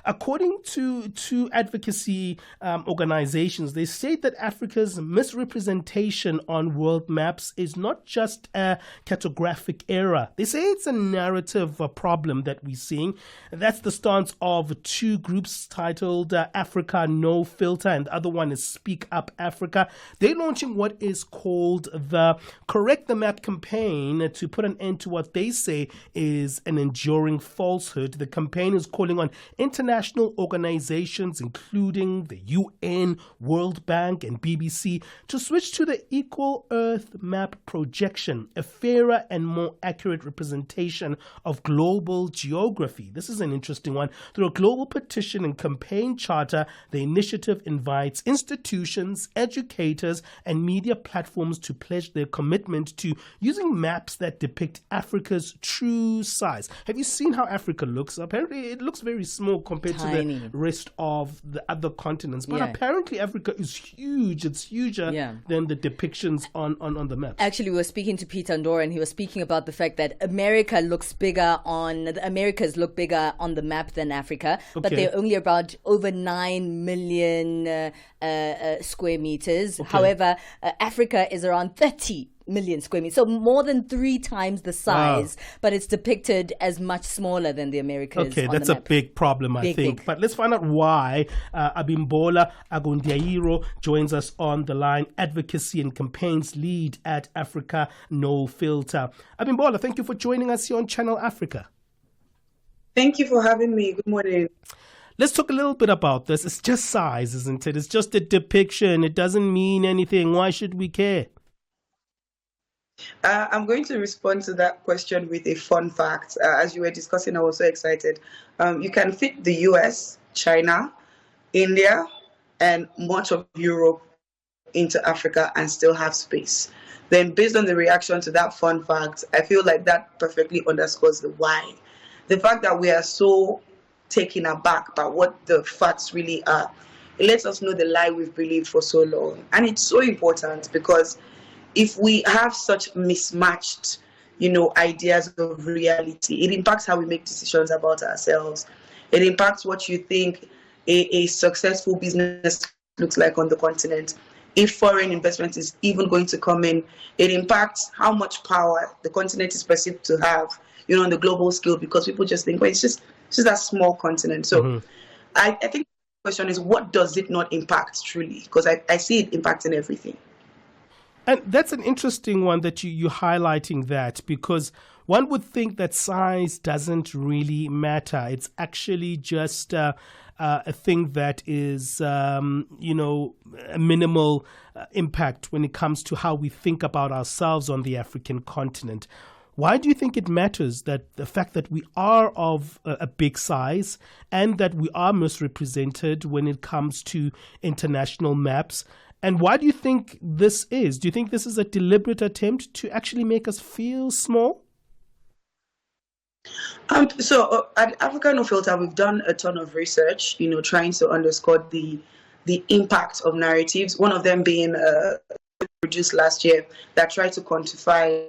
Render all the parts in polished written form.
According to two advocacy organizations, they state that Africa's misrepresentation on world maps is not just a cartographic error. They say it's a narrative problem that we're seeing. That's the stance of two groups titled Afrika No Filter, and the other one is Speak Up Africa. They're launching what is called the Correct the Map campaign to put an end to what they say is an enduring falsehood. The campaign is calling on international organizations, including the UN, World Bank, and BBC, to switch to the Equal Earth Map projection, a fairer and more accurate representation of global geography. This is an interesting one. Through a global petition and campaign charter, the initiative invites institutions, educators, and media platforms to pledge their commitment to using maps that depict Africa's true size. Have you seen how Africa looks? Apparently, it looks very small compared to the rest of the other continents. But apparently, Africa is huge. It's huger than the depictions on the map. Actually, we were speaking to Peter Ndora, and he was speaking about the fact that Americas look bigger on the map than Africa, but they're only about over 9 million square meters. However, Africa is around 30 million square meters, so more than 3 times the size, but it's depicted as much smaller than the Americas. Okay, that's a big problem, I think. Big. But let's find out why. Abimbola Ogundairo joins us on the line, Advocacy and Campaigns Lead at Afrika No Filter. Abimbola, thank you for joining us here on Channel Africa. Thank you for having me. Good morning. Let's talk a little bit about this. It's just size, isn't it? It's just a depiction. It doesn't mean anything. Why should we care? I'm going to respond to that question with a fun fact. As you were discussing, I was so excited. You can fit the US, China, India, and much of Europe into Africa and still have space. Then based on the reaction to that fun fact, I feel like that perfectly underscores the why. The fact that we are so taken aback by what the facts really are, it lets us know the lie we've believed for so long. And it's so important because if we have such mismatched, ideas of reality, it impacts how we make decisions about ourselves. It impacts what you think a successful business looks like on the continent. If foreign investment is even going to come in, it impacts how much power the continent is perceived to have, on the global scale, because people just think, well, it's just a small continent. So I think the question is, what does it not impact truly? Because I see it impacting everything. And that's an interesting one that you're highlighting that, because one would think that size doesn't really matter. It's actually just a thing that is, a minimal impact when it comes to how we think about ourselves on the African continent. Why do you think it matters that the fact that we are of a big size and that we are misrepresented when it comes to international maps? And why do you think this is? Do you think this is a deliberate attempt to actually make us feel small? So at Afrika No Filter, we've done a ton of research, trying to underscore the impact of narratives. One of them being produced last year that tried to quantify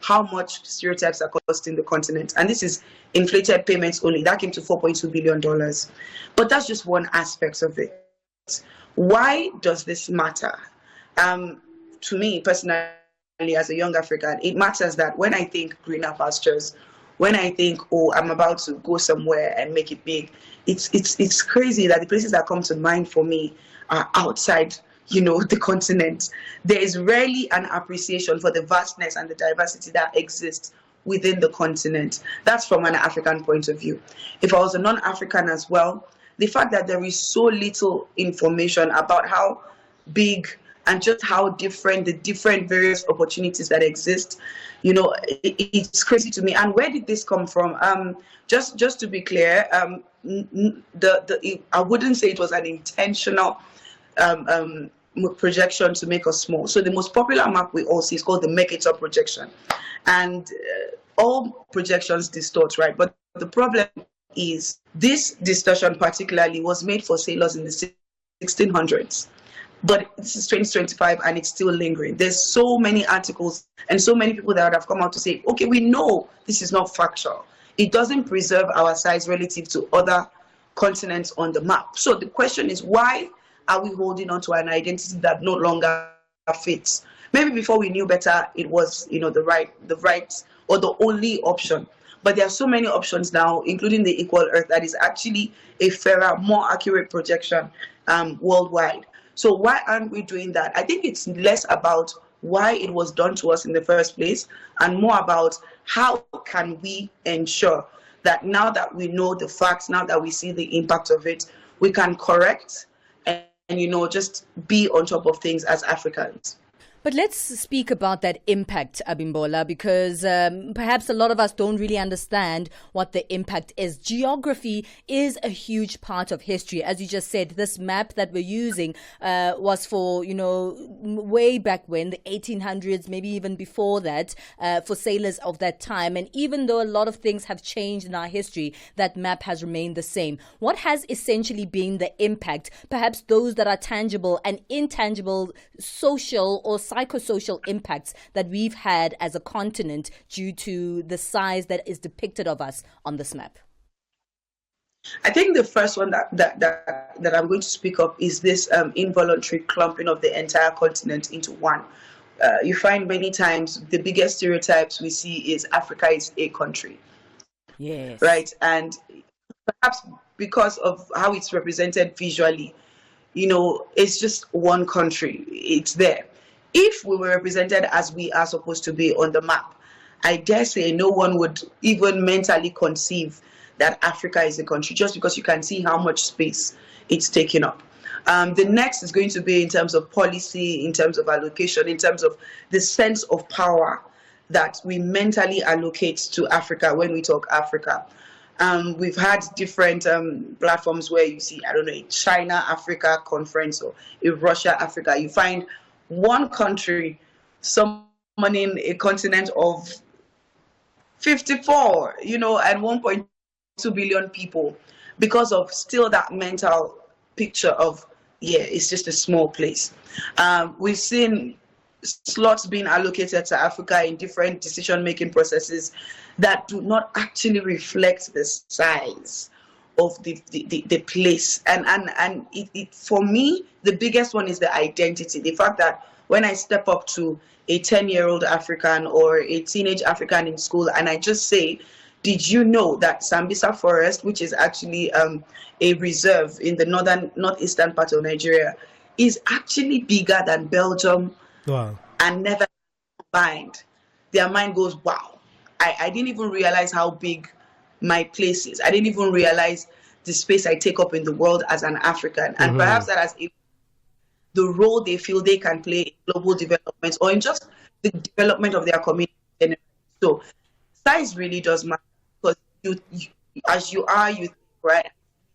how much stereotypes are costing the continent. And this is inflated payments only. That came to $4.2 billion. But that's just one aspect of it. Why does this matter? To me, personally, as a young African, it matters that when I think greener pastures, when I think, I'm about to go somewhere and make it big, it's crazy that the places that come to mind for me are outside the continent. There is rarely an appreciation for the vastness and the diversity that exists within the continent. That's from an African point of view. If I was a non-African as well, the fact that there is so little information about how big and just how different the different various opportunities that exist, it's crazy to me. And where did this come from? Just to be clear, I wouldn't say it was an intentional projection to make us small. So the most popular map we all see is called the Mercator projection, and all projections distort, right? But the problem is this distortion particularly was made for sailors in the 1600s, but this is 2025 and it's still lingering. There's so many articles and so many people that would have come out to say, okay, we know this is not factual. It doesn't preserve our size relative to other continents on the map. So the question is, why are we holding on to an identity that no longer fits? Maybe before we knew better, it was, the right or the only option. But there are so many options now, including the Equal Earth, that is actually a fairer, more accurate projection worldwide. So why aren't we doing that? I think it's less about why it was done to us in the first place, and more about how can we ensure that now that we know the facts, now that we see the impact of it, we can correct and just be on top of things as Africans. But let's speak about that impact, Abimbola, because perhaps a lot of us don't really understand what the impact is. Geography is a huge part of history. As you just said, this map that we're using was for, way back when, the 1800s, maybe even before that, for sailors of that time. And even though a lot of things have changed in our history, that map has remained the same. What has essentially been the impact, perhaps those that are tangible and intangible, social or psychosocial impacts that we've had as a continent due to the size that is depicted of us on this map? I think the first one that I'm going to speak of is this involuntary clumping of the entire continent into one. You find many times the biggest stereotypes we see is Africa is a country. Yes. Right. And perhaps because of how it's represented visually, it's just one country. It's there. If we were represented as we are supposed to be on the map, I dare say no one would even mentally conceive that Africa is a country, just because you can see how much space it's taking up. The next is going to be in terms of policy, in terms of allocation, in terms of the sense of power that we mentally allocate to Africa when we talk Africa. We've had different platforms where you see, a China-Africa conference or a Russia-Africa. You find one country summoning a continent of 54, and 1.2 billion people, because of still that mental picture of, it's just a small place. We've seen slots being allocated to Africa in different decision-making processes that do not actually reflect the size of the place. And for me, the biggest one is the identity. The fact that when I step up to a 10-year-old African or a teenage African in school and I just say, did you know that Sambisa Forest, which is actually a reserve in the northeastern part of Nigeria, is actually bigger than Belgium? Wow. And never combined? Their mind goes, wow, I didn't even realize how big my place is. I didn't even realize the space I take up in the world as an African. And perhaps that has the role they feel they can play in global development or in just the development of their community. So size really does matter, because you as you are, you think, right?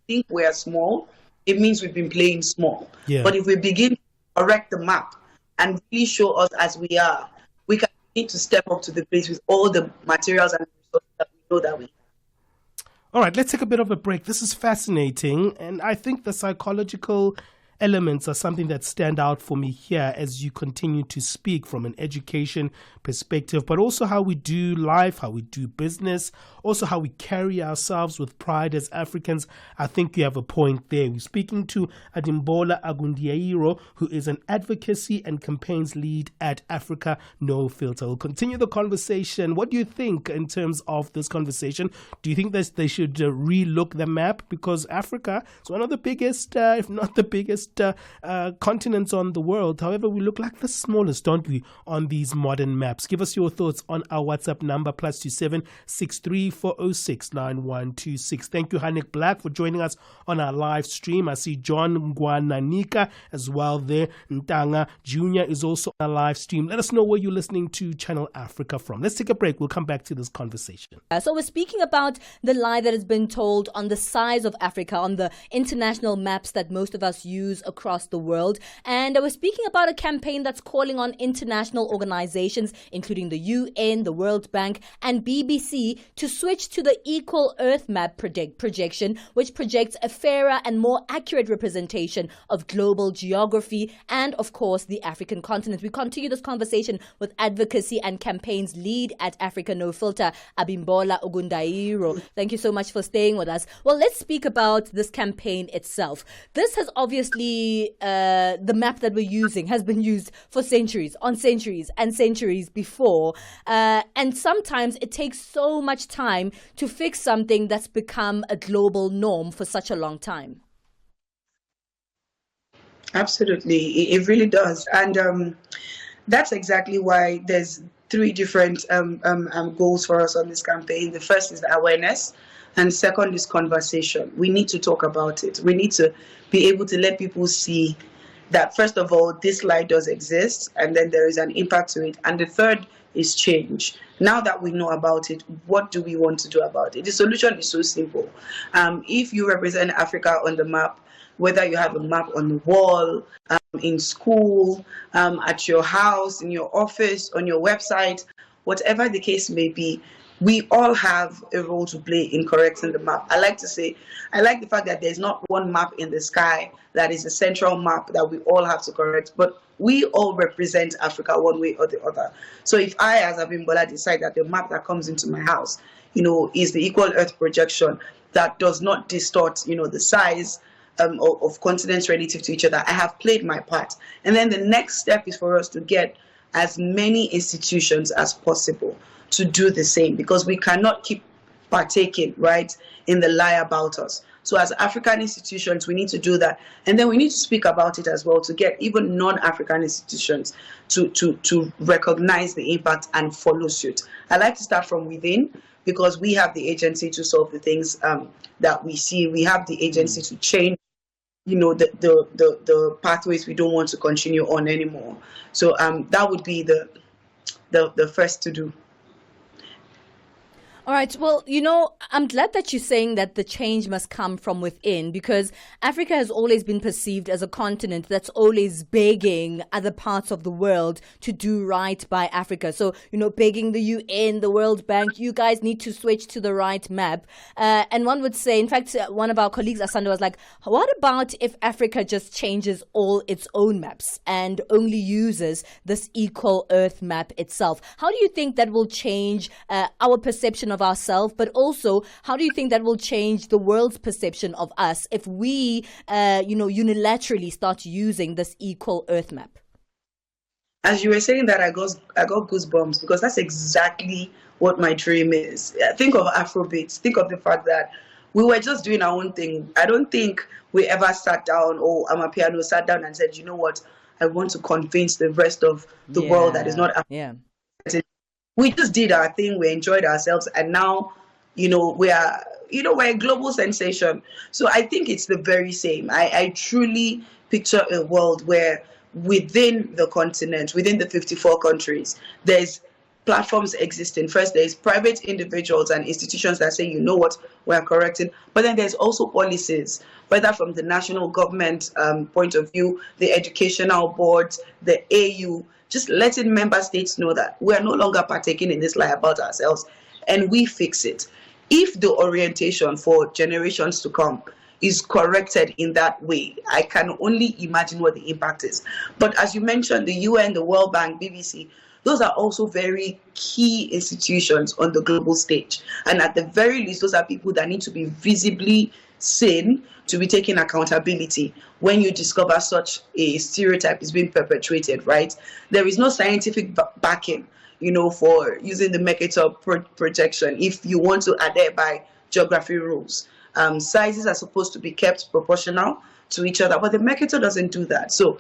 Think we are small, it means we've been playing small. Yeah. But if we begin to correct the map and really show us as we are, we can need to step up to the place with all the materials and resources that we know that we have. All right, let's take a bit of a break. This is fascinating, and I think the psychological elements are something that stand out for me here as you continue to speak from an education perspective, but also how we do life, how we do business, also how we carry ourselves with pride as Africans. I think you have a point there. We're speaking to Abimbola Ogundairo, who is an advocacy and campaigns lead at Africa No Filter. We'll continue the conversation. What do you think in terms of this conversation? Do you think that they should relook the map? Because Africa is one of the biggest, if not the biggest, continents on the world. However, we look like the smallest, don't we, on these modern maps? Give us your thoughts on our WhatsApp number, +27 63406 9126. Thank you, Hanik Black, for joining us on our live stream. I see John Ngwananika as well there. Ntanga Jr. is also on our live stream. Let us know where you're listening to Channel Africa from. Let's take a break. We'll come back to this conversation. So we're speaking about the lie that has been told on the size of Africa, on the international maps that most of us use use across the world. And we're speaking about a campaign that's calling on international organizations, including the UN, the World Bank, and BBC, to switch to the Equal Earth Map projection, which projects a fairer and more accurate representation of global geography and, of course, the African continent. We continue this conversation with Advocacy and Campaigns Lead at Africa No Filter, Abimbola Ogundairo. Thank you so much for staying with us. Well, let's speak about this campaign itself. This has obviously, the map that we're using has been used for centuries, on centuries and centuries before. And sometimes it takes so much time to fix something that's become a global norm for such a long time. Absolutely, it really does. And that's exactly why there's three different goals for us on this campaign. The first is awareness, and second is conversation. We need to talk about it. We need to be able to let people see that, first of all, this lie does exist, and then there is an impact to it. And the third is change. Now that we know about it, what do we want to do about it? The solution is so simple. If you represent Africa on the map, whether you have a map on the wall, in school, at your house, in your office, on your website, whatever the case may be, we all have a role to play in correcting the map. I like the fact that there's not one map in the sky that is a central map that we all have to correct, but we all represent Africa one way or the other. So if I, as Abimbola, decide that the map that comes into my house, is the Equal Earth projection that does not distort, the size of continents relative to each other, I have played my part. And then the next step is for us to get as many institutions as possible to do the same, because we cannot keep partaking, right, in the lie about us. So as African institutions, we need to do that. And then we need to speak about it as well to get even non-African institutions to recognize the impact and follow suit. I like to start from within, because we have the agency to solve the things that we see. We have the agency to change the pathways we don't want to continue on anymore. So that would be the first to do. All right. Well, I'm glad that you're saying that the change must come from within, because Africa has always been perceived as a continent that's always begging other parts of the world to do right by Africa. So, begging the UN, the World Bank, you guys need to switch to the right map. And one would say, in fact, one of our colleagues, Asanda, was like, what about if Africa just changes all its own maps and only uses this Equal Earth map itself? How do you think that will change our perception of ourselves, but also how do you think that will change the world's perception of us if we, unilaterally start using this Equal Earth map? As you were saying that, I got goosebumps, because that's exactly what my dream is. Think of Afrobeats. Think of the fact that we were just doing our own thing. I don't think we ever sat down, or Amapiano sat down and said, you know what, I want to convince the rest of the world that is not Africa. Yeah. We just did our thing. We enjoyed ourselves, and now, we're a global sensation. So I think it's the very same. I truly picture a world where within the continent, within the 54 countries, there's platforms existing. First, there's private individuals and institutions that say, we're correcting. But then there's also policies, whether from the national government point of view, the educational boards, the AU, just letting member states know that we are no longer partaking in this lie about ourselves, and we fix it. If the orientation for generations to come is corrected in that way, I can only imagine what the impact is. But as you mentioned, the UN, the World Bank, BBC, those are also very key institutions on the global stage. And at the very least, those are people that need to be visibly seen, to be taking accountability when you discover such a stereotype is being perpetrated, right? There is no scientific backing, for using the Mercator projection if you want to adhere by geography rules. Sizes are supposed to be kept proportional to each other, but the Mercator doesn't do that. So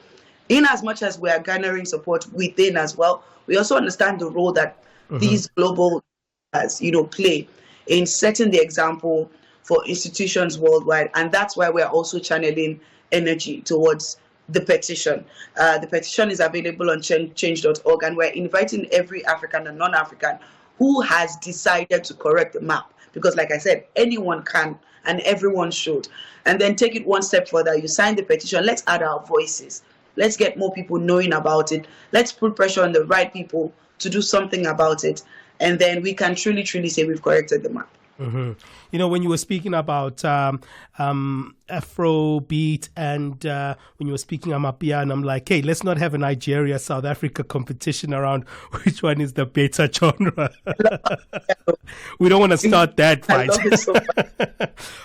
in as much as we are garnering support within as well, we also understand the role that these global play in setting the example for institutions worldwide. And that's why we're also channeling energy towards the petition. The petition is available on change.org, and we're inviting every African and non-African who has decided to correct the map. Because like I said, anyone can and everyone should. And then take it one step further. You sign the petition. Let's add our voices. Let's get more people knowing about it. Let's put pressure on the right people to do something about it. And then we can truly, truly say we've corrected the map. Mm-hmm. You know, when you were speaking about Afrobeat and when you were speaking Amapiano, I'm like, hey, let's not have a Nigeria-South Africa competition around which one is the better genre. We don't want to start that fight. I love it so much.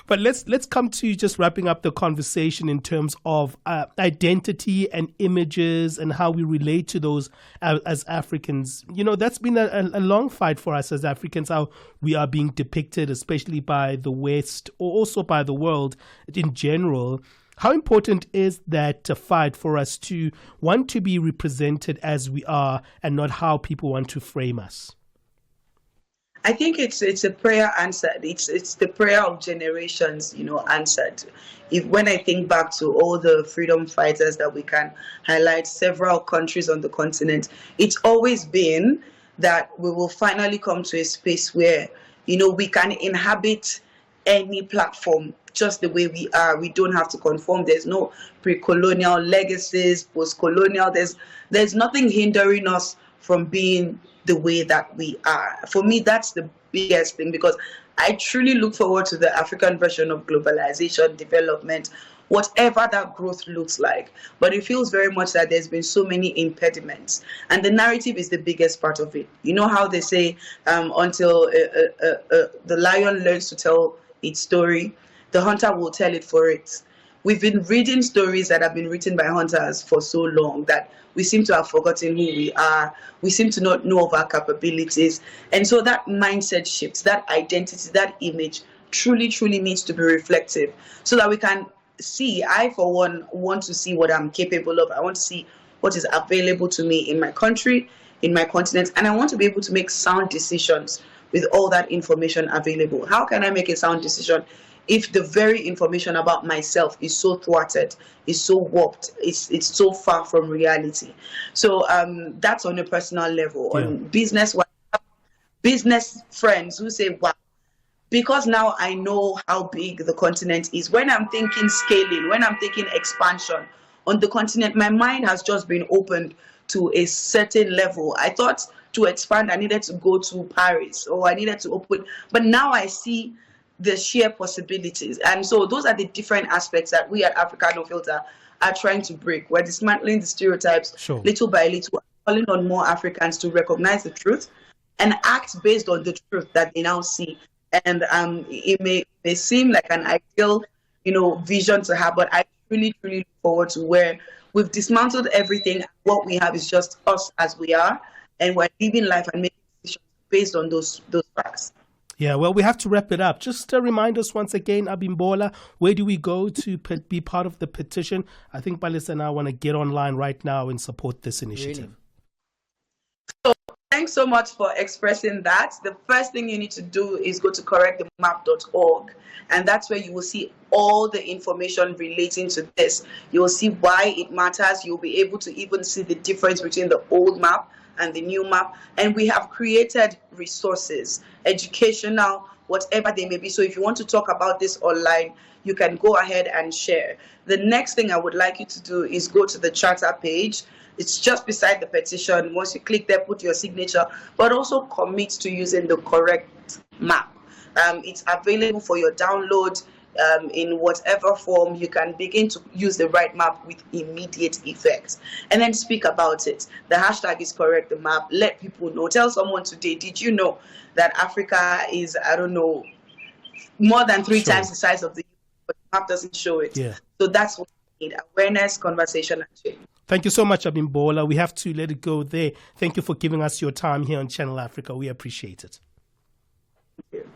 But let's come to just wrapping up the conversation in terms of identity and images and how we relate to those as Africans. You know, that's been a long fight for us as Africans, how we are being depicted, especially by the West or also by the world in general. How important is that fight for us to want to be represented as we are and not how people want to frame us? I think it's a prayer answered. It's the prayer of generations, answered. When I think back to all the freedom fighters that we can highlight, several countries on the continent, it's always been that we will finally come to a space where, we can inhabit any platform just the way we are. We don't have to conform. There's no pre-colonial legacies, post-colonial. There's nothing hindering us from being the way that we are. For me, that's the biggest thing, because I truly look forward to the African version of globalization, development, whatever that growth looks like. But it feels very much that there's been so many impediments. And the narrative is the biggest part of it. You know how they say, until the lion learns to tell its story, the hunter will tell it for it. We've been reading stories that have been written by hunters for so long that we seem to have forgotten who we are. We seem to not know of our capabilities. And so that mindset shift, that identity, that image truly, truly needs to be reflective so that we can see. I, for one, want to see what I'm capable of. I want to see what is available to me in my country, in my continent, and I want to be able to make sound decisions with all that information available. How can I make a sound decision if the very information about myself is so thwarted, is so warped, it's so far from reality? So that's on a personal level. Yeah. On business friends who say, wow, because now I know how big the continent is. When I'm thinking scaling, when I'm thinking expansion on the continent, my mind has just been opened to a certain level. I thought to expand, I needed to go to Paris, or I needed to open, but now I see the sheer possibilities. And so those are the different aspects that we at Africa No Filter are trying to break. We're dismantling the stereotypes little by little, calling on more Africans to recognize the truth and act based on the truth that they now see. And it may seem like an ideal, vision to have, but I really, really look forward to where we've dismantled everything. What we have is just us as we are, and we're living life and making decisions based on those facts. Yeah, well, we have to wrap it up. Just remind us once again, Abimbola, where do we go to be part of the petition? I think Palesa and I want to get online right now and support this initiative. Really? So thanks so much for expressing that. The first thing you need to do is go to correctthemap.org, and that's where you will see all the information relating to this. You will see why it matters. You'll be able to even see the difference between the old map and the new map. And we have created resources, educational, whatever they may be. So if you want to talk about this online, you can go ahead and share. The next thing I would like you to do is go to the charter page. It's just beside the petition. Once you click there, put your signature, but also commit to using the correct map. It's available for your download. In whatever form, you can begin to use the right map with immediate effect, and then speak about it. The hashtag is correct the map. Let people know. Tell someone today, did you know that Africa is, more than 3 times the size of the US, but the map doesn't show it. Yeah. So that's what we need: awareness, conversation, and change. Thank you so much, Abimbola. We have to let it go there. Thank you for giving us your time here on Channel Africa. We appreciate it. Thank you.